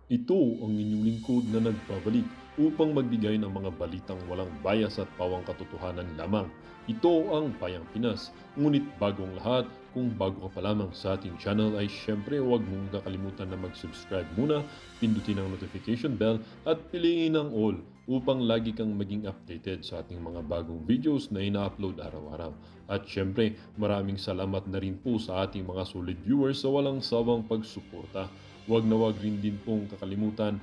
Ito ang inyong lingkod na nagbabalik upang magbigay ng mga balitang walang bias at pawang katotohanan lamang. Ito ang Payang Pinas. Ngunit bagong lahat, kung bago ka pa lamang sa ating channel ay syempre huwag mong kakalimutan na mag-subscribe muna, pindutin ang notification bell at piliin ang all upang lagi kang maging updated sa ating mga bagong videos na ina-upload araw-araw. At syempre, maraming salamat na rin po sa ating mga solid viewers sa walang sawang pagsuporta. Huwag na huwag rin din pong kakalimutang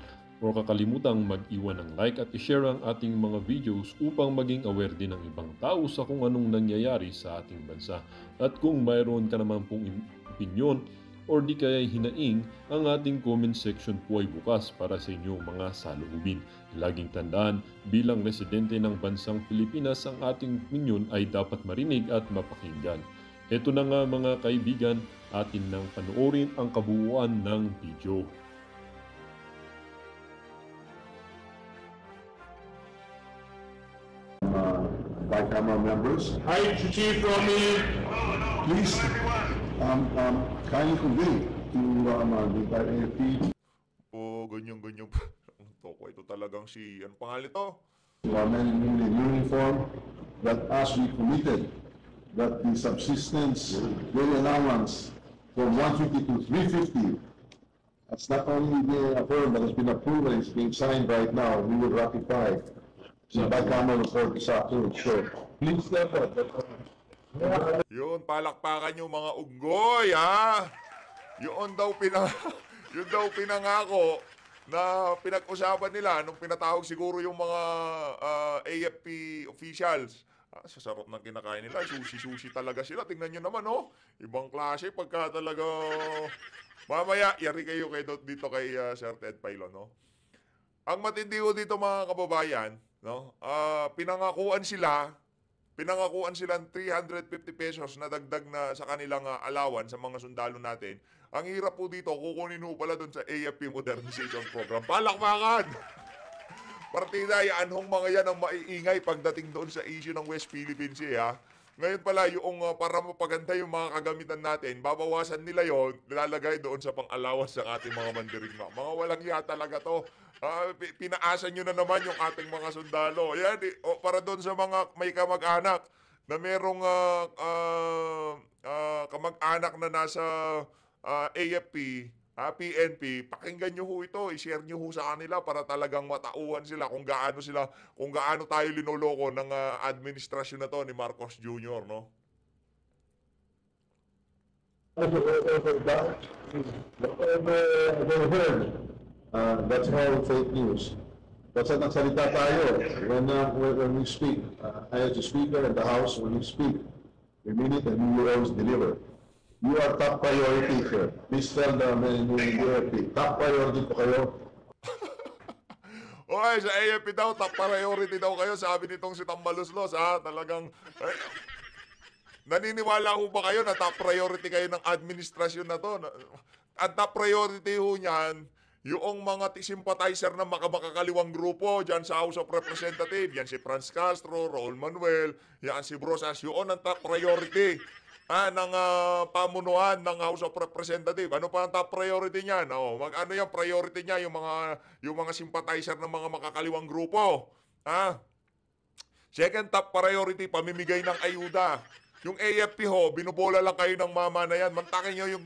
mag-iwan ng like at i-share ang ating mga videos upang maging aware din ng ibang tao sa kung anong nangyayari sa ating bansa. At kung mayroon ka naman pong opinion or di kaya hinaing, ang ating comment section po ay bukas para sa inyong mga saloobin. Laging tandaan, bilang residente ng bansang Pilipinas, ang ating opinion ay dapat marinig at mapakinggan. Ito na nga mga kaibigan, atin nang panoorin ang kabuuan ng video. Bicameral members, Hi, Chief Romy. please kindly convey to the entire AFP. Ganyan-ganyan pa. Ang toko, ito talagang si, ano pangalan ito? To our men and women in uniform, that as we committed that the subsistence daily allowance from 150 to 350, that's not only been affirmed, but has been approved and it's being signed right now, we will ratify the bicameral report this afternoon. So please step up. Yun, palakpakan yung mga unggoy, ha? Yun daw yun daw pinangako na pinag-usapan nila nung pinatawag siguro yung mga AFP officials. Sa sarap ng kinakain nila, sushi talaga sila. Tingnan nyo naman, oh. Ibang klase pagka talaga. Mamaya, yari kayo dito kay Sir Ted Pailon, no? Ang matindi ko dito mga kababayan, no? Pinangakuan silang 350 pesos na dagdag na sa kanilang allowance sa mga sundalo natin. Ang hirap po dito, kukunin ho pala doon sa AFP Modernization Program. Palakpakan! Partida, yan hong mga yan ang maiingay pagdating doon sa issue ng West Philippine Sea, ha? Ngayon pala, yung para mapaganda yung mga kagamitan natin, babawasan nila yon, nilalagay doon sa pang-allowance ng ating mga mandirigma. Mga walang iya talaga to. Pinaasa nyo na naman yung ating mga sundalo. Yan, para doon sa mga may kamag-anak na merong kamag-anak na nasa AFP, PNP, pakinggan nyo ho ito, i-share nyo ho sa kanila para talagang matauhan sila kung gaano tayo linoloko ng administrasyon na to ni Marcos Jr., no? That's all fake news. Basta nagsalita tayo when we speak. As a speaker in the House, when we speak, we mean it and we will always deliver. You are top priority, sir. Please tell the men in the AFP. Top priority po kayo. Okay, sa AFP daw, top priority daw kayo, sabi nitong si Tambaluslos, ha? Talagang, naniniwala ho ba kayo na top priority kayo ng administrasyon na to? Ang top priority ho niyan, yung mga sympathizer ng makakaliwang grupo dyan sa House of Representatives, yan si Franz Castro, Raul Manuel, yan si Brosas, yun ang top priority ng pamunuan ng House of Representatives. Ano pa ang top priority niyan? Ano yung priority niya? Yung mga sympathizer ng mga makakaliwang grupo. Second top priority, pamimigay ng ayuda. Yung AFP ho, binubola lang kayo ng mama na yan. Mantakin nyo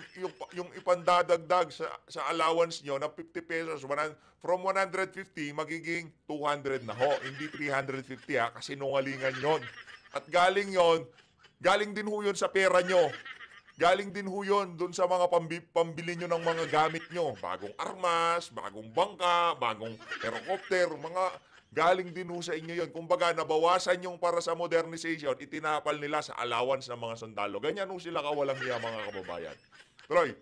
yung ipandadagdag sa allowance nyo na 50 pesos. From 150, magiging 200 na ho. Hindi 350 ha, kasi nungalingan yon. At galing din ho yun sa pera nyo. Galing din ho yun dun sa mga pambili nyo ng mga gamit nyo. Bagong armas, bagong bangka, bagong helicopter, galing din ho sa inyo yun. Kumbaga, nabawasan yung para sa modernization, itinapal nila sa allowance ng mga sundalo. Ganyan ho sila kawalang hiya, mga kababayan. Troy.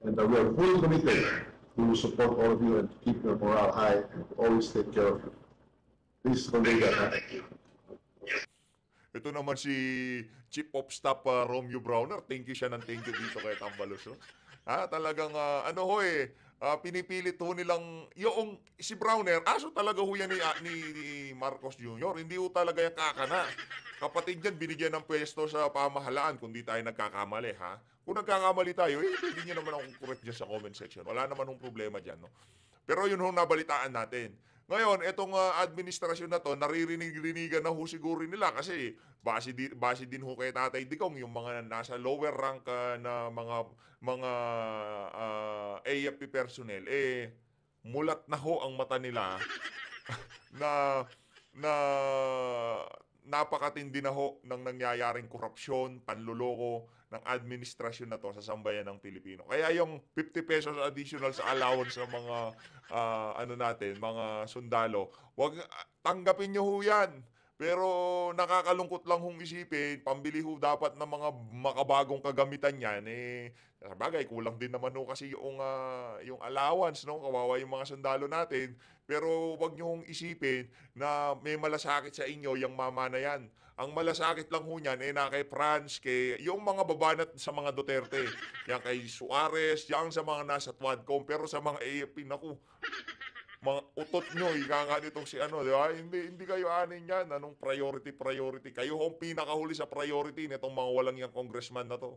And we are fully committed to support all of you and to keep your morale high and to always take care of you. Please convey that. Ito naman si Chief of Staff Romeo Browner. Thank you siya ng thank you dito kay Tambalos. Talagang pinipilit ho nilang, yung si Browner, aso talaga ho yan ni Marcos Jr., hindi ho talaga yung kakana. Kapatid yan, binigyan ng pwesto sa pamahalaan kung di tayo nagkakamali, ha? Kung nagkakamali tayo, pwede nyo naman akong correct dyan sa comment section. Wala naman hong problema dyan, no? Pero yun ho nabalitaan natin. Ngayon, itong administrasyon na to, naririnig-rinigan na ho siguro nila kasi base din ho kay Tatay Digong, yung mga nasa lower rank na mga AFP personnel, mulat na ho ang mata nila na napakatindi na ho ng nangyayaring korupsyon, panluloko ng administrasyon na to sa sambayan ng Pilipino. Kaya yung 50 pesos additional sa allowance ng mga mga sundalo, wag tanggapin nyo ho yan. Pero nakakalungkot lang hong isipin, pambili ho dapat ng mga makabagong kagamitan yan, sabagay, kulang din naman ho kasi yung allowance, no? Kawawa yung mga sundalo natin. Pero wag nyo hong isipin na may malasakit sa inyo yung mama na yan. Ang malasakit lang ho niyan, na kay Franz, kay yung mga babanat sa mga Duterte, yan kay Suarez, yan sa mga nasa Twadcom, pero sa mga AFP, naku, mga utot nyo, ika nga nitong si di ba? Hindi kayo anin yan. Anong priority? Kayo ang pinakahuli sa priority nitong mga walang yung congressman na to.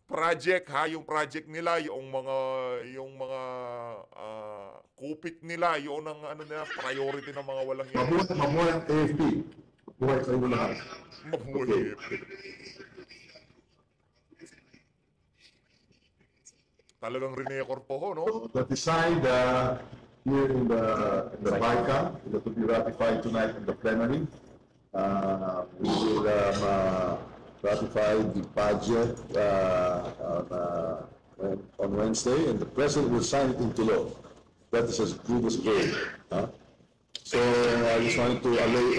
Project, ha? Yung project nila, yung mga kupit nila, yun ang nila, priority ng mga walang yan. Mabuhay ang AFP. Mabuhay sa inyo lahat. Mabuhay. Talagang Rene Corpojo, no? That decide here in the BICAM, that will be ratified tonight in the plenary. We will ratify the budget on Wednesday, and the President will sign it into law. That is as good as gold. So I just wanted to allay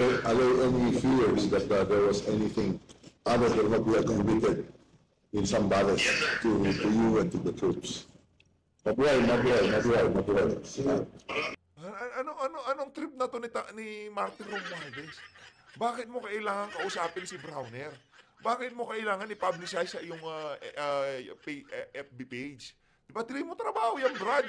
any fears that there was anything other than what we have committed in some balance to you and to the troops. Mabuhay. Anong trip na to ni Martin Romualdez? Bakit mo kailangan kausapin si Browner? Bakit mo kailangan i-publicize sa iyong FB page? Diba, tiri mo trabaho yan, Brad.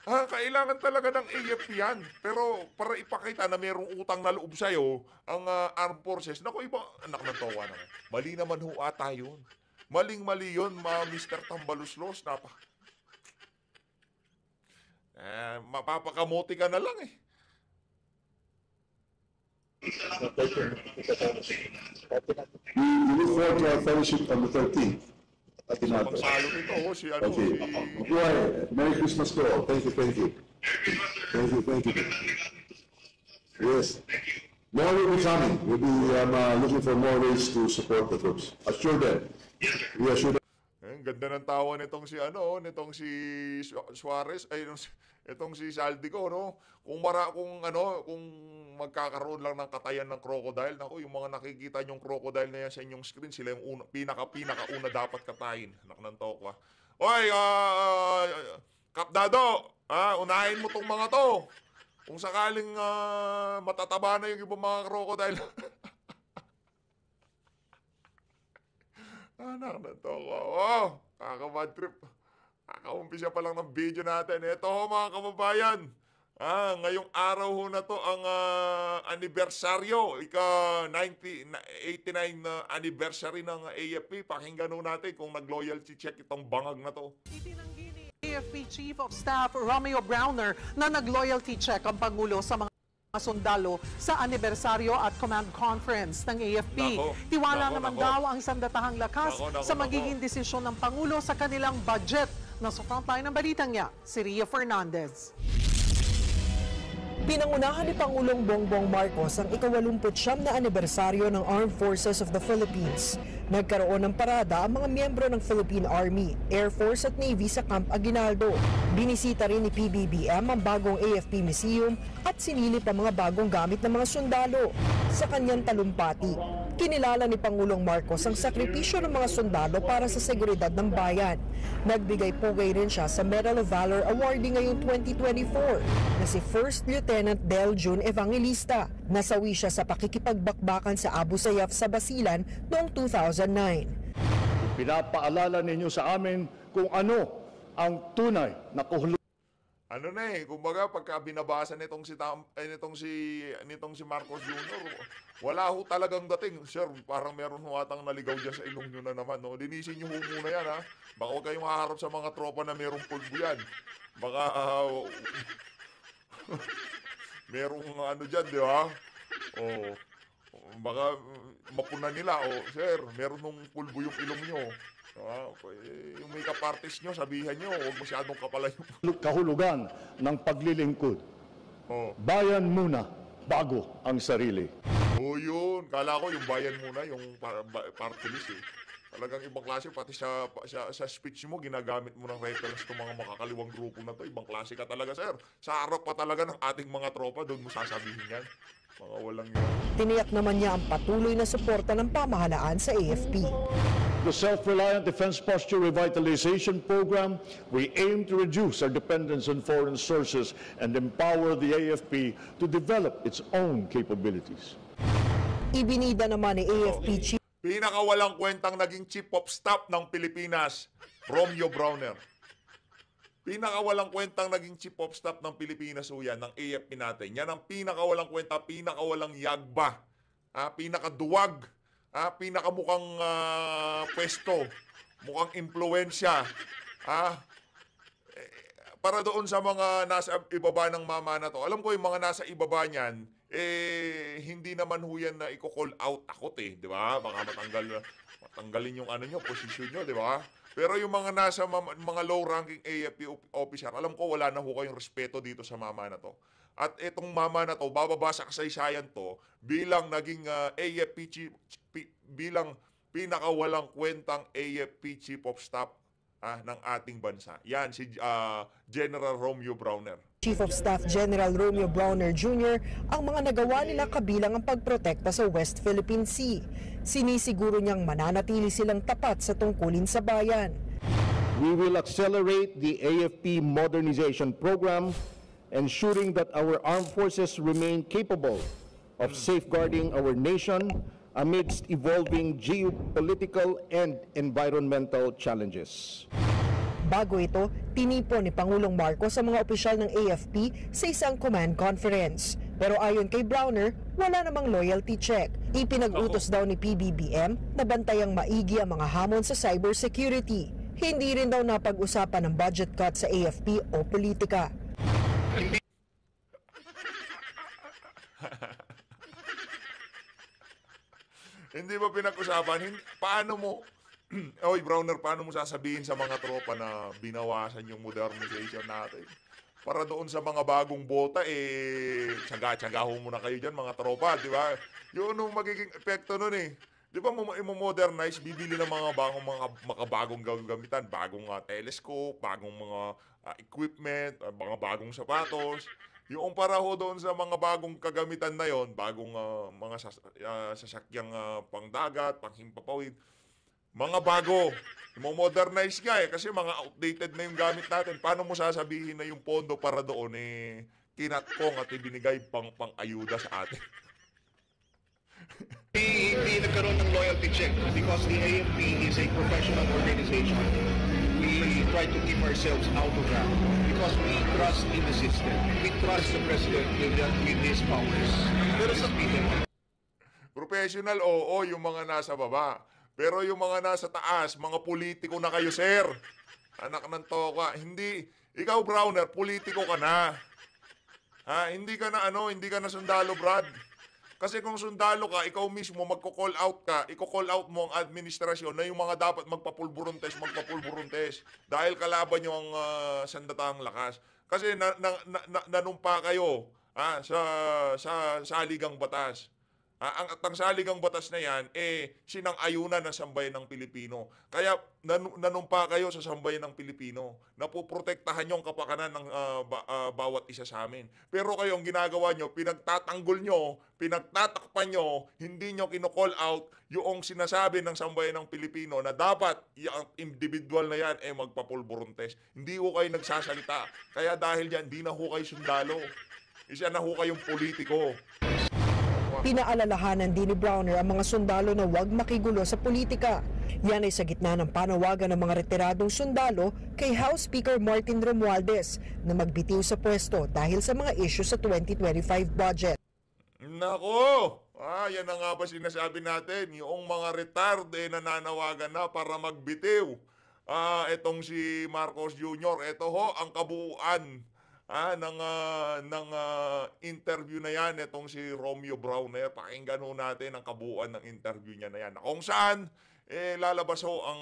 Kailangan talaga ng AFP yan. Pero para ipakita na mayroong utang na loob sa'yo, ang armed forces, naku, iba, anak ng towa naman. Mali naman ho ata yun. Maling-mali yun, Mr. Tambaluslos. Mapapakamuti ka na lang We look forward to our fellowship on the 13th. Pagsalo nito, si Mabuhay. Merry Christmas to all. Thank you. Yes. More will be coming. We'll be looking for more ways to support the troops. Assure them. We assure them. Ganda ng tawa nitong si Suarez, itong si Saldico, no? Kung magkakaroon lang ng katayan ng crocodile, naku, yung mga nakikita nyong crocodile na yan sa inyong screen, sila yung pinaka-una dapat katayin. Anak ng tokwa. Oy, Kapdado, unahin mo tong mga to. Kung sakaling matataba na yung ibang mga crocodile. Anak ng tokwa. Kakabad trip. Kakaumpisa pa lang ng video natin. Ito ho, mga kababayan. Ngayong araw ho na to ang anibersaryo, 89 na anniversary ng AFP. Pakinggan ho natin kung nag-loyalty check itong bangag na to. Itinanggi ni AFP Chief of Staff Romeo Browner na nag-loyalty check ang Pangulo sa mga sundalo sa anibersaryo at command conference ng AFP. Tiwala naman daw ang sandatahang lakas sa magiging desisyon ng Pangulo sa kanilang budget. Nasa frontline ng balitang niya, si Ria Fernandez. Pinangunahan ni Pangulong Bongbong Marcos ang ika-89 na anibersaryo ng Armed Forces of the Philippines. Nagkaroon ng parada ang mga miyembro ng Philippine Army, Air Force at Navy sa Camp Aguinaldo. Binisita rin ni PBBM ang bagong AFP Museum at sinilip ang mga bagong gamit ng mga sundalo. Sa kanyang talumpati, kinilala ni Pangulong Marcos ang sakripisyo ng mga sundalo para sa seguridad ng bayan. Nagbigay pugay rin siya sa Medal of Valor awardee ngayong 2024 na si First Lieutenant Del June Evangelista. Nasawi siya sa pakikipagbakbakan sa Abu Sayyaf sa Basilan noong 2009. Pinapaalala ninyo sa amin kung ano ang tunay na kahulugan Ano na eh, kumbaga pagka binabasa nitong si Marcos Jr., wala ho talagang dating. Sir, parang meron ho atang naligaw dyan sa ilong nyo na naman. No? Linisin nyo ho muna yan, ha? Baka huwag kayong haharap sa mga tropa na merong pulbo yan. Baka, merong ano dyan, di ba? O, baka mapunan nila. O, sir, meron nung pulbo yung ilong nyo. Yung makeup artist nyo, sabihan nyo, huwag masyadong kapala yung... kahulugan ng paglilingkod. Oh. Bayan muna, bago ang sarili. Oo yun. Kala ko yung bayan muna, yung party list eh. Talagang ibang klase, pati sa speech mo, ginagamit mo ng reference itong mga makakaliwang grupo na to. Ibang klase ka talaga, sir. Sa harap pa talaga ng ating mga tropa, doon mo sasabihin yan. Mga walang yun. Tiniyak naman niya ang patuloy na suporta ng pamahalaan sa AFP. The Self-Reliant Defense Posture Revitalization Program, we aim to reduce our dependence on foreign sources and empower the AFP to develop its own capabilities. Ibinida naman ni AFP Chief Pinakawalang kwentang naging Chief of Staff ng Pilipinas, Romeo Browner. Pinakawalang kwentang naging Chief of Staff ng Pilipinas o yan, ng AFP natin. Yan ang pinakawalang kwenta, pinakawalang yagba, pinakaduwag, pinakamukhang pwesto, mukhang impluensya. Para doon sa mga nasa ibaba ng mama na to. Alam ko yung mga nasa ibaba niyan, hindi naman ho yan na i-call out takot eh, di ba? Baka matanggalin yung ano nyo, posisyon nyo, di ba? Pero yung mga nasa mga low-ranking AFP officer, alam ko wala na ho kayong respeto dito sa mama na to. At itong mama na to, bababa sa kasaysayan to bilang naging AFP chief, bilang pinakawalang kwentang AFP Chief of Staff ng ating bansa. Yan, si General Romeo Browner. Chief of Staff General Romeo Browner Jr. ang mga nagawa nila kabilang ang pagprotekta sa West Philippine Sea. Sinisiguro niyang mananatili silang tapat sa tungkulin sa bayan. We will accelerate the AFP modernization program, ensuring that our armed forces remain capable of safeguarding our nation amidst evolving geopolitical and environmental challenges. Bago ito, tinipon ni Pangulong Marcos sa mga opisyal ng AFP sa isang command conference. Pero ayon kay Browner, wala namang loyalty check. Ipinag-utos daw ni PBBM na bantayang maigi ang mga hamon sa cybersecurity. Hindi rin daw napag-usapan ng budget cut sa AFP o politika. Hindi ba pinag-usapan? Paano mo, oy Browner, paano mo sasabihin sa mga tropa na binawasan yung modernization natin? Para doon sa mga bagong bota, tsaga-tsaga ho muna kayo dyan, mga tropa, di ba? Yun ang magiging epekto nun eh. Di ba mo-modernize, bibili ng mga makabagong gamitan, bagong telescope, bagong mga equipment, mga bagong sapatos. Yung para ho doon sa mga bagong kagamitan na yon, bagong mga sasakyang pangdagat, panghimpapawid, mga bago. Mo-modernize nga kasi mga outdated na yung gamit natin. Paano mo sasabihin na yung pondo para doon kinatkong at ibinigay pang-ayuda sa atin? Hindi nagkaroon ng loyalty check because the AFP is a professional organization. We try to keep ourselves out of that because we trust in the system. We trust the President with his powers. Pero sa professional, oo, yung mga nasa baba. Pero yung mga nasa taas, mga politiko na kayo, sir. Anak ng toka. Hindi, ikaw Browner, politiko ka na. Hindi ka na sundalo, Brad. Kasi kung sundalo ka, ikaw mismo magko-call out ka, iko-call out mo ang administrasyon na yung mga dapat magpapulburuntes. Dahil kalaban nyo ang sandatahang lakas. Kasi nanumpa kayo sa saligang batas. Ang saligang batas na yan, sinang-ayunan ng sambayan ng Pilipino. Kaya nanumpa kayo sa sambayan ng Pilipino. Napoprotektahan nyo ang kapakanan ng bawat isa sa amin. Pero kayo, ang ginagawa nyo, pinagtatanggol nyo, pinagtatakpan nyo, hindi nyo kino-call out yung sinasabi ng sambayan ng Pilipino na dapat yung individual na yan magpapulburuntes. Hindi ho kayo nagsasalita. Kaya dahil yan, hindi na ho kayo sundalo. Isa na ho kayong politiko. Pinaalalahanan din ni Browner ang mga sundalo na huwag makigulo sa politika. Yan ay sa gitna ng panawagan ng mga retiradong sundalo kay House Speaker Martin Romualdez na magbitiw sa pwesto dahil sa mga issue sa 2025 budget. Nako! Yan na nga ba sinasabi natin, yung mga retired nananawagan na para magbitiw. Etong si Marcos Jr., ito ho ang kabuuan ng interview na yan, itong si Romeo Browner. Pakinggan ho natin ang kabuuan ng interview niya na yan. Kung saan, lalabas ho ang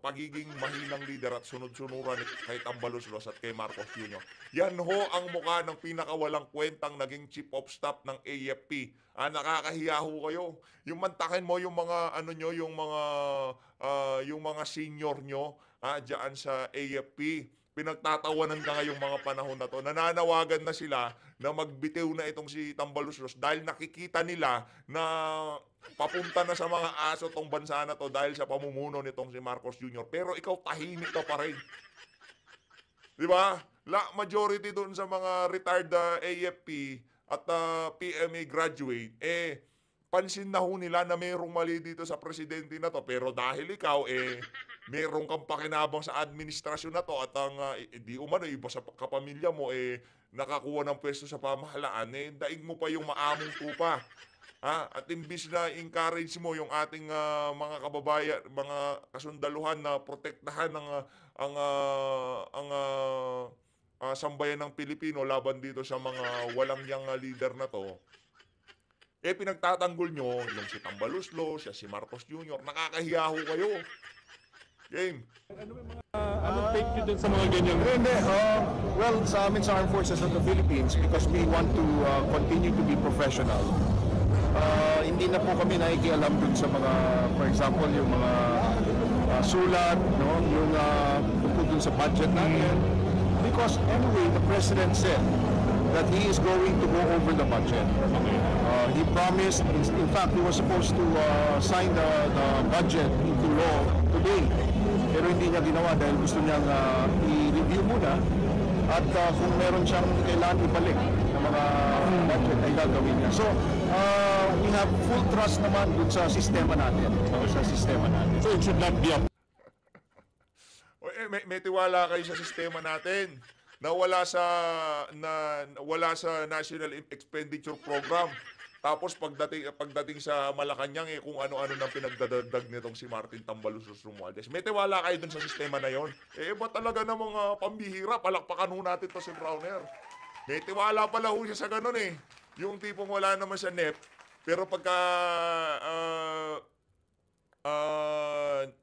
pagiging mahinang lider at sunod-sunuran kay Tambaluslos at kay Marcos Jr. Yan ho ang mukha ng pinakawalang kwentang naging chief of staff ng AFP. Nakakahiya ho kayo. Yung mantakin mo yung mga nyo, yung mga senior nyo diyan sa AFP. Pinagtatawanan ka ngayong mga panahon na to. Nananawagan na sila na magbitiw na itong si Tambaluslos dahil nakikita nila na papunta na sa mga aso tong bansa na to dahil sa pamumuno nitong si Marcos Jr. Pero ikaw tahimik ka pa rin. Di ba? Majority doon sa mga retired AFP at PMA graduate, pansin na ho nila na mayroong mali dito sa presidente na to. Pero dahil ikaw, mayroong kang pakinabang sa administrasyon na to at ang di umano, iba sa kapamilya mo, nakakuha ng pwesto sa pamahalaan, daig mo pa yung maamong tupa. At imbis na encourage mo yung ating mga kababayan, mga kasundaluhan na protektahan ang sambayan ng Pilipino laban dito sa mga walang yang leader na to, pinagtatanggol nyo yung si Tambaluslos, si Marcos Jr. Nakakahiya ho kayo. Game. Anong take nyo dun sa mga ganyan? Well, sa amin sa Armed Forces of the Philippines, because we want to continue to be professional, hindi na po kami nakikialam dun sa mga, for example, yung mga sulat, no? Yung tungkol dun sa budget natin. Because anyway, the President said that he is going to go over the budget. He promised, in fact, he was supposed to sign the budget into law today. Pero hindi niya ginawa dahil gusto niyang i-review muna at kung meron siyang kailangan ibalik ng mga budget ay gagawin niya. So, we have full trust naman dun sa sistema natin. So it should not be up. May tiwala kayo sa sistema natin na wala sa National Expenditure Program. Tapos pagdating sa Malacanang, kung ano-ano nang pinagdadagdag nitong si Martin Tambaluslos Romualdez. May tiwala kayo dun sa sistema na yon? Ba talaga namang pambihira? Palakpakan ho natin to si Browner. May tiwala pala ho siya sa ganun Yung tipong wala naman sa NEP, pero pagka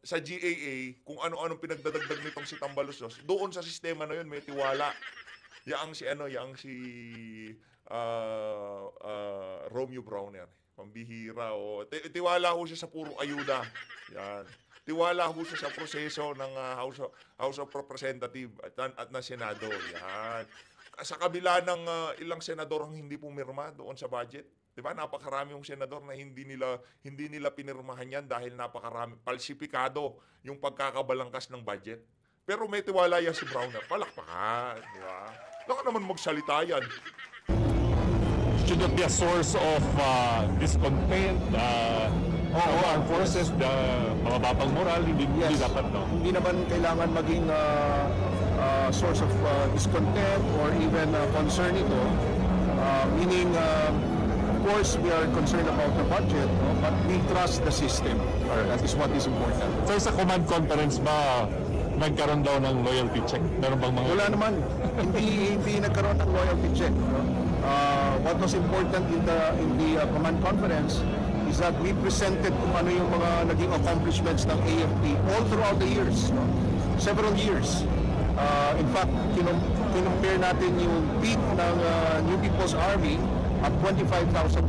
sa GAA, kung ano-anong pinagdadagdag nitong si Tambaluslos, doon sa sistema na yun may tiwala. Yaang si Romeo Browner. Pambihira tiwala ho siya sa puro ayuda. Yan. Tiwala ho siya sa proseso ng House of Representatives at na Senado. Yan. Sa kabila ng ilang senador ang hindi pumirma doon sa budget. Diba? Napakarami yung senador na hindi nila pinirmahan yan dahil napakarami. Palsipikado yung pagkakabalangkas ng budget. Pero may tiwala yan si Browner. Palakpakan. Diba? Baka naman magsalita yan. Should it be a source of discontent? Armed forces, mga batang moral, hindi dapat, no? Hindi naman kailangan maging source of discontent or even concern ito. Meaning, of course, we are concerned about the budget, no? But we trust the system. That is what is important. So sa command conference ba, nagkaroon daw ng loyalty check? Meron bang mga... Wala naman. hindi nagkaroon ng loyalty check. No? What was important in the command conference is that we presented kung ano yung mga naging accomplishments ng AFP all throughout the years. No? Several years. In fact, kinumpare natin yung peak ng New People's Army at 25,200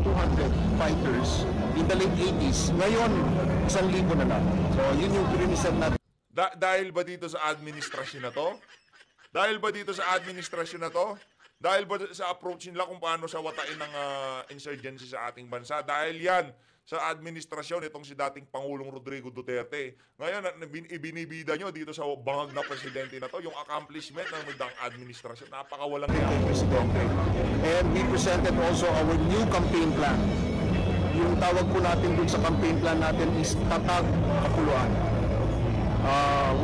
fighters in the late 80s. Ngayon, 1,000 na lang. So, yun yung pininisad natin. Dahil ba dito sa administrasyon na to? Dahil ba dito sa administrasyon na to? Dahil ba sa approach nila kung paano sa watain ng insurgency sa ating bansa? Dahil yan sa administrasyon itong si dating Pangulong Rodrigo Duterte. Ngayon, ibinibida nyo dito sa bangag na presidente na to, yung accomplishment ng magdang administrasyon. Napakawalang yan. Presidente. And we presented also our new campaign plan. yung tawag po natin dun sa campaign plan natin is Tatag Kapuluan,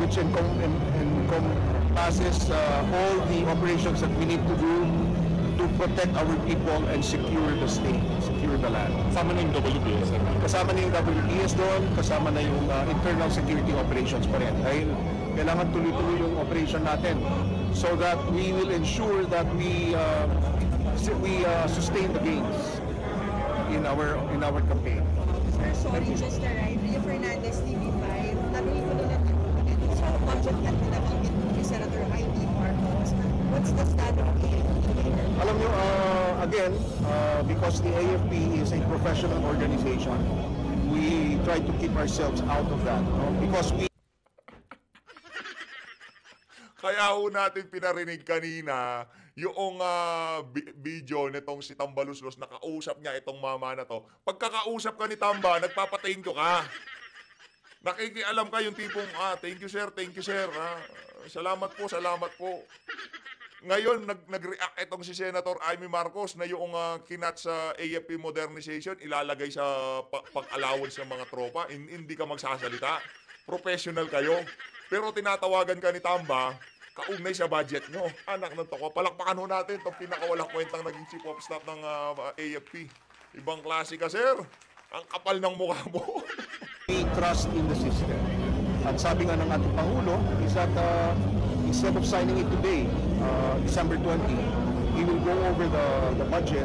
which encompasses all the operations that we need to do to protect our people and secure the state, secure the land. Kasama na yung WPS. Kasama na yung WPS doon, kasama na yung internal security operations pa rin. Dahil kailangan tuloy-tuloy yung operation natin so that we will ensure that we sustain the gains in our campaign. Sir, sorry, just arrived. Rio Fernandez, TV5. Nabili ko na lang sa budget cut na nabanggit ni Senator Ivy Marcos. What's the status of the AFP? Alam nyo, again, because the AFP is a professional organization, we try to keep ourselves out of that. No? Because we Kaya ho natin pinarinig kanina yung video nitong si Tamba Luslos, nakausap niya itong mama na to. Pagkakausap ka ni Tamba, nagpapatingin ka. Nakikialam ka yung tipong, thank you sir, salamat po, salamat po. Ngayon, nag-react itong si Senator Amy Marcos na yung kinat sa AFP modernization, ilalagay sa pag-allowance ng mga tropa, hindi ka magsasalita. Professional kayo. Pero tinatawagan ka ni Tamba, kaugnay sa budget nyo. Anak ng toko, palakpakan ho natin itong pinakawalang kwentang naging chief of staff ng AFP. Ibang klase ka, sir. Ang kapal ng mukha mo. We trust in the system. At sabi nga ng ating Pangulo is that instead of signing it today, December 20, he will go over the budget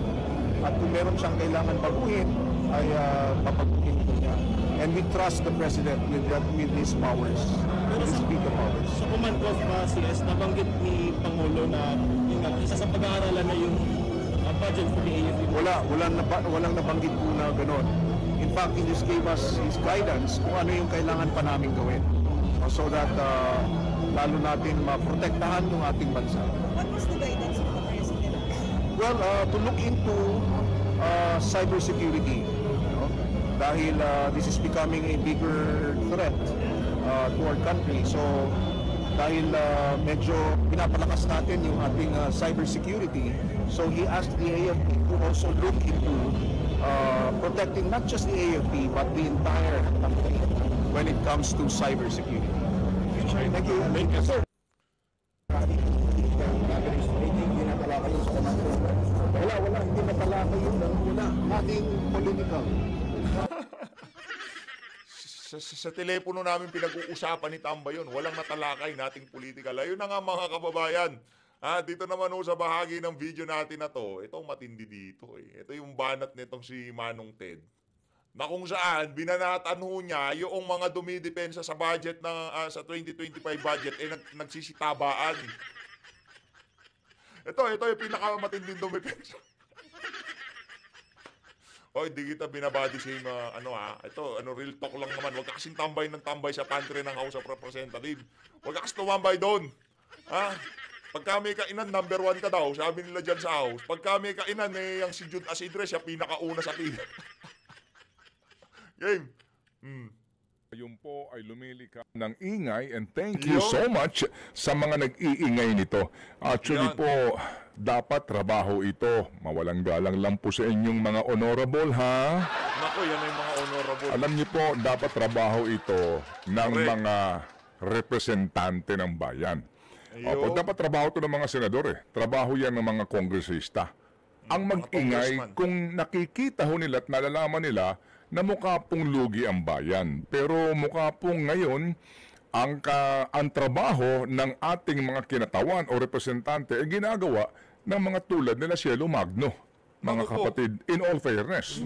at kung meron siyang kailangan baguhin, ay papaguhin ito niya. And we trust the President with his powers, with his veto powers. Sa command of CS, nabanggit ni Pangulo na isa sa pag-aaralan na yung budget for the AFP. Walang nabanggit po na gano'n. In fact, he just gave us his guidance kung ano yung kailangan pa namin gawin. So that lalo natin maprotektahan yung ating bansa. What was the guidance of the President? Well, to look into cybersecurity. Dahil this is becoming a bigger threat to our country. So, dahil medyo pinapalakas natin yung ating cybersecurity, so he asked the AFP to also look into protecting not just the AFP but the entire country when it comes to cybersecurity. Thank you. Thank you, sir. Wala, hindi natalakay yun. Wala, ating political. Sa telepono namin pinag-uusapan ni Tamba yun. Walang natalakay nating political. Ayun na nga mga kababayan. Dito naman sa bahagi ng video natin na to, ito matindi dito. Ito yung banat nitong si Manong Ted. Na kung saan, binanatan ho niya yung mga dumidepensa sa budget sa 2025 budget, nagsisitabaan. Ito yung pinakamatinding dumidepensa. Hindi kita binabody shame, ito, real talk lang naman. Huwag ka kasing tambay ng tambay sa pantry ng House of Representatives. Huwag ka kasing tumambay doon. Pag kami kainan, number 1 ka daw, sabi nila dyan sa house. Pag kami kainan, yung si Jude Asidre, siya pinakauna sa pila. Game. Yun po ay lumilika ng ingay and thank you so much sa mga nag-iingay nito. Actually po, dapat trabaho ito. Mawalang galang lang po sa inyong mga honorable, ha? Naku, yan ay mga honorable. Alam niyo po, dapat trabaho ito ng mga representante ng bayan. Opo, dapat trabaho ito ng mga senador. Trabaho yan ng mga kongresista. Ang mag-ingay kung nakikita ho nila at nalalaman nila na mukha pong lugi ang bayan. Pero mukha pong ngayon, ang trabaho ng ating mga kinatawan o representante ay ginagawa ng mga tulad nila Cielo Magno, mga kapatid, in all fairness.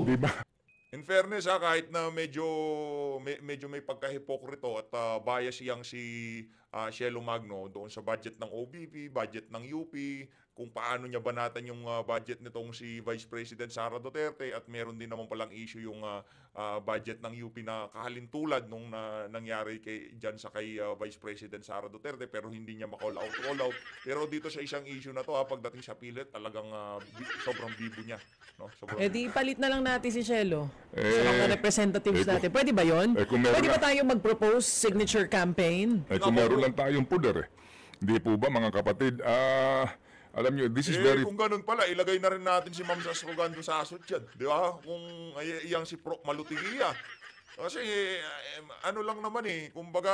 Diba? In fairness, kahit na medyo may pagkahipokrito at bias yang si Cielo Magno doon sa budget ng OBP, budget ng UP, kung paano niya banatan yung budget nitong si Vice President Sara Duterte, at meron din naman palang issue yung budget ng UP na kahalintulad nung nangyari dyan sa kay Vice President Sara Duterte, pero hindi niya ma-call out. Pero dito sa isang issue na to, pagdating sa pilit, talagang sobrang bibo niya. No? Di palit na lang natin si Cielo sa mga representatives natin. Pwede ba yun? Pwede ba tayo mag-propose signature campaign? Kung meron lang tayong puder Hindi po ba mga kapatid, Alam nyo, this is very... Kung ganun pala, ilagay na rin natin si Ma'am Sasrogando sa asot dyan. Di ba? Kung iyang si Proc Malutigia. Kasi ano lang naman kumbaga,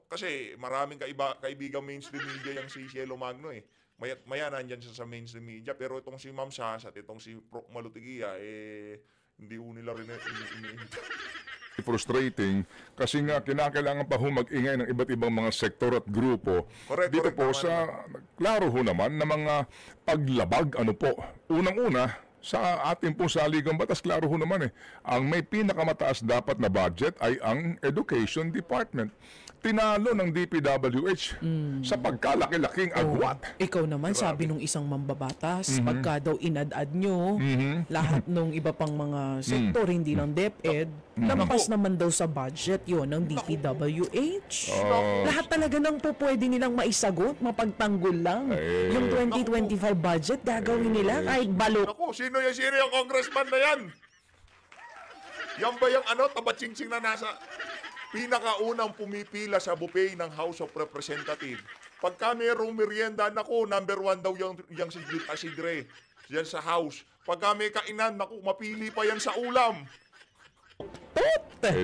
kasi maraming kaibigang mainstream media yung si Cielo Magno Maya nandyan siya sa mainstream media, pero itong si Ma'am Sas at itong si Proc Malutigia, hindi nila rin frustrating kasi nga kinakailangan pa mag-ingay ng iba't ibang mga sektor at grupo. Dito po sa klaro ho naman na mga paglabag unang-una sa ating pong saligang batas, klaro ho naman ang may pinakamataas dapat na budget ay ang Education Department. Tinalo ng DPWH sa pagkalaki-laking agwat. Ikaw naman, sabi nung isang mambabatas, pagka daw inad-ad nyo, lahat nung iba pang mga sektor, hindi lang DepEd, lampas naman daw sa budget yon ng DPWH. Lahat talaga nang pwede nilang maisagot, mapagtanggol lang. Yung 2025 budget, gagawin nila kahit balot. Naku, sino yung congressman na yan? Yan ba yung tabatsingsing na nasa... Pinakaunang pumipila sa buffet ng House of Representatives. Pagka mayroong merienda, naku, number 1 daw yung si Asigre. Yan sa House. Pagka may kainan, naku, mapili pa yan sa ulam.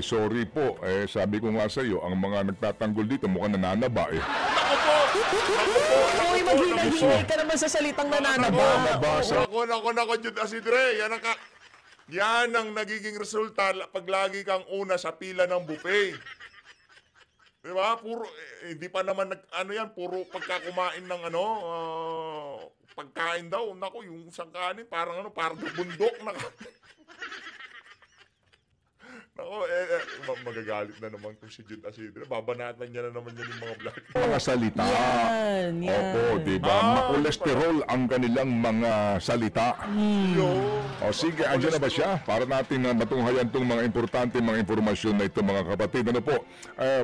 Sorry po. Sabi ko nga sa iyo, ang mga nagtatanggol dito mukhang nananaba Naku po! Uy, maghina-hinay ka naman sa salitang nananaba. Naku, Jude Asigre. Yan ang nagiging resulta pag lagi kang una sa pila ng buffet. Di ba? Puro, hindi pa naman puro pagkakumain ng pagkain daw. Naku, yung isang kanin, parang bundok na Naku, magagalit na naman kung si Jude Asigre. Babanatan niya na naman yan yung mga vlog. Mga salita. Yan. Opo, diba? Makolesterol ang kanilang mga salita. O sige, andyan na ba siya? Para natin matunghayan itong mga importante mga informasyon na ito, mga kapatid.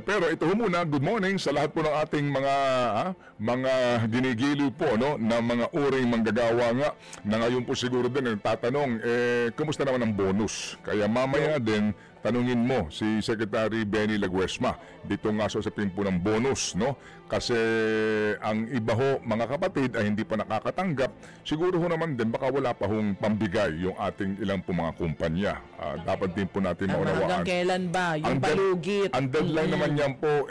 Pero ito muna, good morning sa lahat po ng ating mga ginigiliw po, na mga uring manggagawa nga, na ngayon po siguro din nagtatanong, kumusta naman ang bonus? Kaya mamaya din, tanungin mo si Secretary Benny Laguesma dito nga sa usapin po ng bonus, kasi ang iba ho, mga kapatid, ay hindi pa nakakatanggap. Siguro ho naman din baka wala pa hong pambigay yung ating ilang po mga kumpanya. Dapat din po natin maunawaan. Hanggang kailan ba yung palugit? Ang deadline naman yan po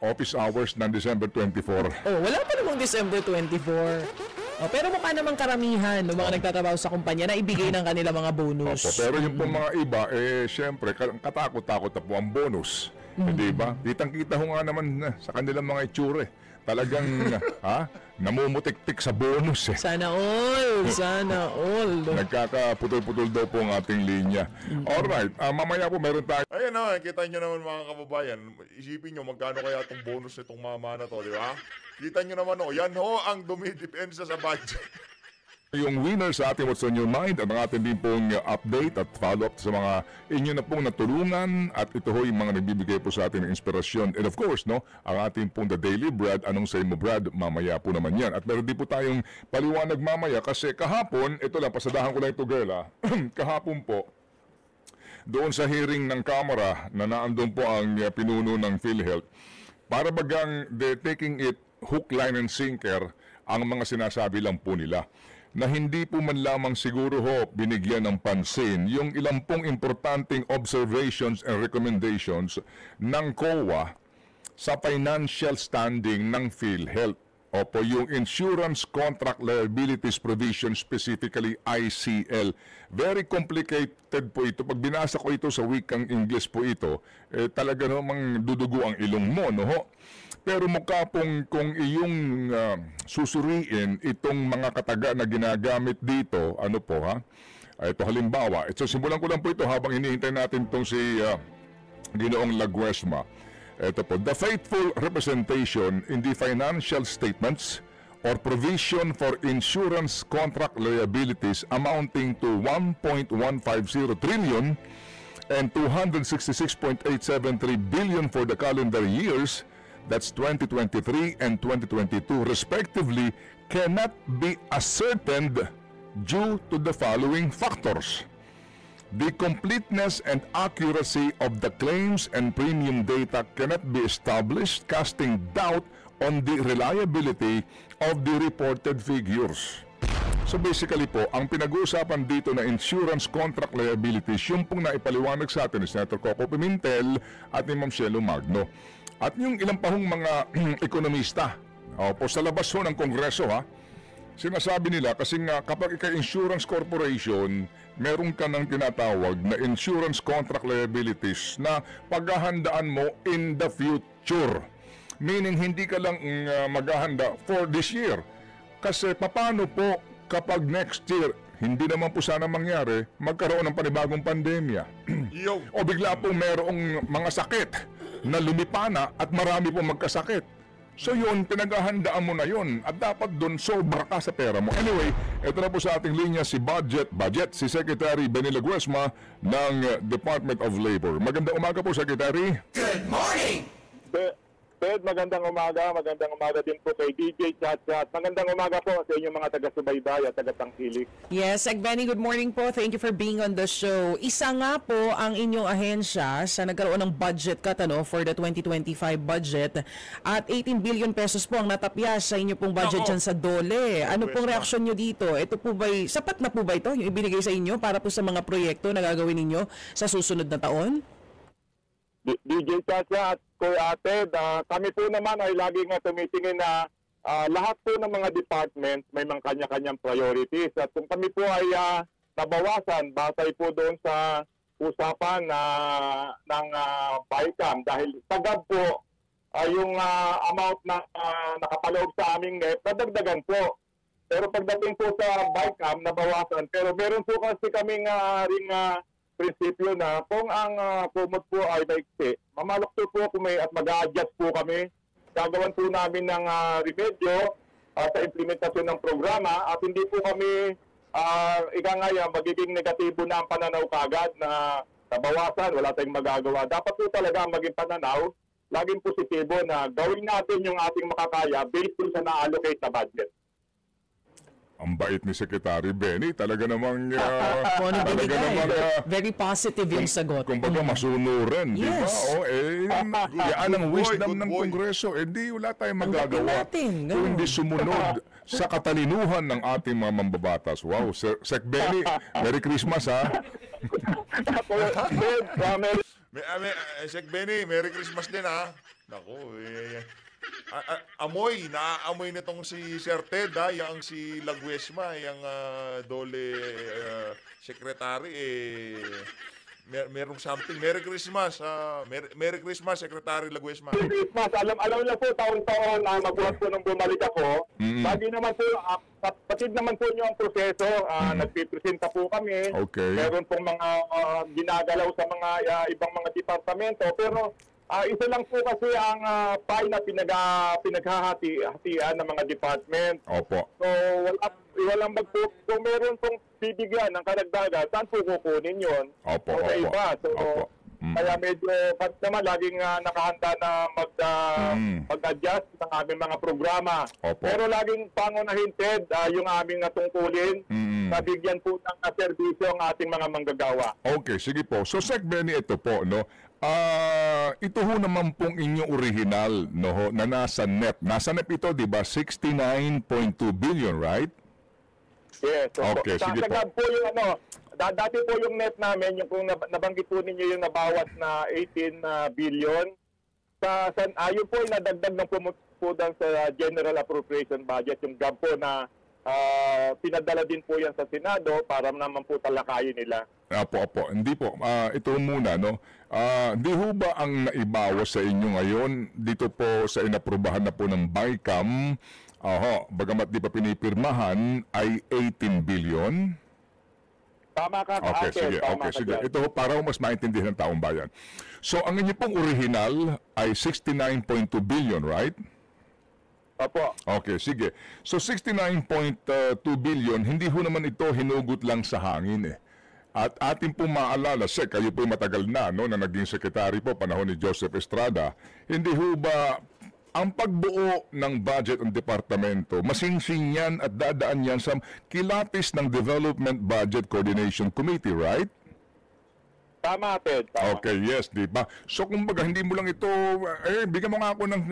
office hours ng December 24. Wala pa namang December 24. Pero mukha namang karamihan ng mga nagtatrabaho sa kumpanya na ibigay ng kanila mga bonus. Pero yung po mga iba, syempre, katakot-takot na po ang bonus. Di ba? Kitang-kita ho nga naman sa kanilang mga itsure. Talagang namumutik-tik sa bonus. Sana all! Sana all! Nagkakaputol-putol daw po ang ating linya. Alright, mamaya po meron tayo. Ayun kita nyo naman mga kababayan. Isipin nyo magkano kaya itong bonus nitong mama na to, di ba? Kita nyo naman yan ang dumidepensa sa budget. Yung winner sa ating What's on Your Mind at ang ating din pong update at follow-up sa mga inyo na pong natulungan at ito ho yung mga nagbibigay po sa atin ng inspirasyon. And of course, ang ating pong The Daily Brad, anong say mo Brad, mamaya po naman yan. At meron din po tayong paliwanag mamaya kasi kahapon, ito lang, pasadahan ko lang ito girl kahapon po, doon sa hearing ng Kamara na naandun po ang pinuno ng PhilHealth, para bagang they're taking it hook, line, and sinker ang mga sinasabi lang po nila na hindi po man lamang siguro ho binigyan ng pansin yung ilang pong importanteng observations and recommendations ng COA sa financial standing ng PhilHealth. Opo, yung Insurance Contract Liabilities Provision, specifically ICL. Very complicated po ito. Pag binasa ko ito sa wikang English po ito, talaga namang dudugo ang ilong mo, Pero mukha pong kung iyong susuriin itong mga kataga na ginagamit dito, ito halimbawa, simulan ko lang po ito habang hinihintay natin itong si Ginoong Laguesma. Ito po, the faithful representation in the financial statements or provision for insurance contract liabilities amounting to 1.150 trillion and 266.873 billion for the calendar years, that's 2023 and 2022 respectively, cannot be ascertained due to the following factors. The completeness and accuracy of the claims and premium data cannot be established, casting doubt on the reliability of the reported figures. So basically po, ang pinag-uusapan dito na insurance contract liabilities, yung pong naipaliwanag sa atin ni Senator Coco Pimentel at ni Ma'am Shelo Magno. At yung ilang pahong mga ekonomista, po sa labas ho ng Kongreso sinasabi nila kasi nga kapag ika-insurance corporation, meron ka ng tinatawag na insurance contract liabilities na paghahandaan mo in the future. Meaning hindi ka lang maghahanda for this year. Kasi paano po kapag next year, hindi naman po sana mangyari, magkaroon ng panibagong pandemya. O bigla po merong mga sakit na lumipana at marami po magkasakit. So yun, pinaghahandaan mo na yun at dapat doon sobra ka sa pera mo. Anyway, ito na po sa ating linya si si Secretary Benny Laguesma ng Department of Labor. Magandang umaga po, Secretary. Good morning! Ted, magandang umaga din po kay DJ Chat. Magandang umaga po sa inyong mga taga-subaybay at taga-tangkilik. Yes, Benny, good morning po. Thank you for being on the show. Isa nga po ang inyong ahensya sa nagkaroon ng budget cut for the 2025 budget at 18 billion pesos po ang natapyas sa inyo pong budget dyan sa DOLE. Ano pong reaksyon nyo dito? Ito po ba'y, sapat na po ba ito yung ibinigay sa inyo para po sa mga proyekto na gagawin ninyo sa susunod na taon? DJ Chacha at Kuya Ted, kami po naman ay laging tumitingin na lahat po ng mga department may mga kanya-kanyang priorities. At kung kami po ay nabawasan, batay po doon sa usapan ng BICAM dahil sagad po yung amount na nakapaloob sa aming net, nadagdagan po. Pero pagdating po sa BICAM, nabawasan. Pero meron po kasi kaming prinsipyo na kung ang kumot po ay maiksi, mamalukto po kami at mag-a-adjust po kami. Gagawan po namin ng remedyo sa implementasyon ng programa at hindi po kami magiging negatibo na ang pananaw kagad na nabawasan, wala tayong magagawa. Dapat po talaga maging pananaw, laging positibo na gawin natin yung ating makakaya based po sa na-allocate na budget. Ang bait ni Secretary Benny, talaga namang very positive yung sagot. Kumbaga masunuran, yes. Di ba? Yan ang wisdom ng Kongreso. Di wala tayong magagawa kung hindi sumunod sa katalinuhan ng ating mga mambabatas. Wow, Sec Benny, Merry Christmas Sec Benny, Merry Christmas din Naku, naaamoy nitong si Sir Ted, yang si Laguesma, yang DOLE secretary, merong something. Merry Christmas, Merry Christmas, Secretary Laguesma. Merry Christmas. Alam na po, taon-taon na mabuhat po nung bumalik ako. Lagi naman po, patid naman po nyo ang proseso. Nagpipresenta po kami. Okay. Meron pong mga ginagalaw sa mga ibang mga departamento. Pero isa lang po kasi ang file na pinaghahati-hatian ng mga department. Opo. So, walang kung meron pong bibigyan ng karagdagan, saan po kukunin yun? Opo, o sa iba. So, kaya medyo, naman laging nakahanda na mag-adjust ng aming mga programa. Opo. Pero laging pangunahin, Ted, yung aming tungkulin, nabigyan po ng serbisyo ang ating mga manggagawa. Okay, sige po. So, Sec Benny, ito po, ito ho naman pong inyong original, na nasa NEP. Nasa NEP ito, di ba? 69.2 billion, right? Yes. So, okay, sige po. Po yung dati po yung net namin, yung kung nabanggit po ninyo yung nabawas na 18 billion, yun po yung nadagdag ng pumupudan sa General Appropriation Budget, yung GAB po na pinadala din po yan sa Senado para naman po talakayin nila. Apo. Hindi po. Ito muna, hindi ho ba ang naibawas sa inyo ngayon dito po sa inaprubahan na po ng BICAM, bagamat di pa pinipirmahan, ay 18 billion? Tama ka. Okay, sige. Ito ho, para mas maintindihan ng taong bayan. So, ang inyo pong original ay 69.2 billion, right? Opo. Okay, sige. So 69.2 billion, hindi ho naman ito hinugot lang sa hangin At atin po maalala, Sec, kayo po matagal na, na naging sekretary po, panahon ni Joseph Estrada, hindi ho ba ang pagbuo ng budget ng departamento, masingsing yan at dadaan yan sa kilapis ng Development Budget Coordination Committee, right? Tama, Ted. Tama. Okay, yes, di ba? So kumbaga hindi mo lang ito bigyan mo nga ako ng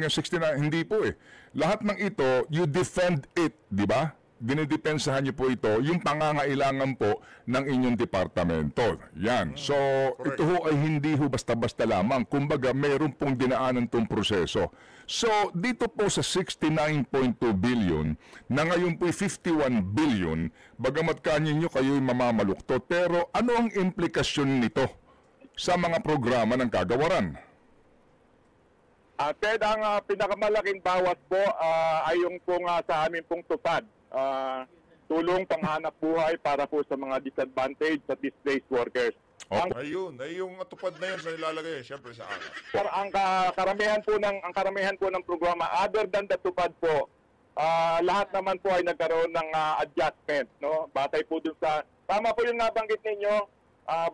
69, hindi po eh. Lahat ng ito, you defend it, di ba? Dinidepensahan niyo po ito, yung pangangailangan po ng inyong departamento. Yan. So, ito ho ay hindi ho basta-basta lamang. Kumbaga, meron pong dinaanan tong proseso. So, dito po sa 69.2 billion, na ngayon po 51 billion, bagamat kanyo kayo'y mamamaluktot. Pero ano ang implikasyon nito sa mga programa ng kagawaran? Ted, ang pinakamalaking bawas po ay yung pong sa amin pong tupad. Tulong panghanap buhay para po sa mga disadvantaged at displaced workers. Ayun, yung tupad na yun sa nilalagay, syempre sa akin. Ang karamihan po ng programa, other than the tupad po, lahat naman po ay nagkaroon ng adjustment, no? Batay po dun sa, tama po yung nabanggit ninyo,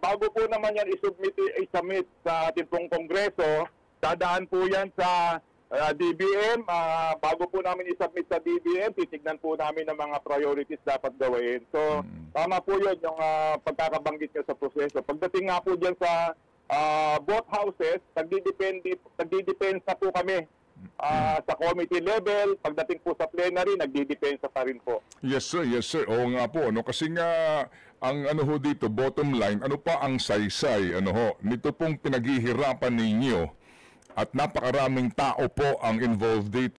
bago po naman yan i-submit sa ating pong kongreso, dadaan po yan sa DBM, bago po namin i-submit sa DBM, titignan po namin ng mga priorities dapat gawin. So, tama po yun yung pagkakabanggit nyo sa proseso. Pagdating nga po dyan sa both houses, nagdidepensa po kami sa committee level. Pagdating po sa plenary, nagdidepensa pa rin po. Yes sir, yes sir. Oo nga po, kasi nga ang ho dito, bottom line, ano pa ang saysay, nito pong pinaghihirapan ninyo at napakaraming tao po ang involved dito.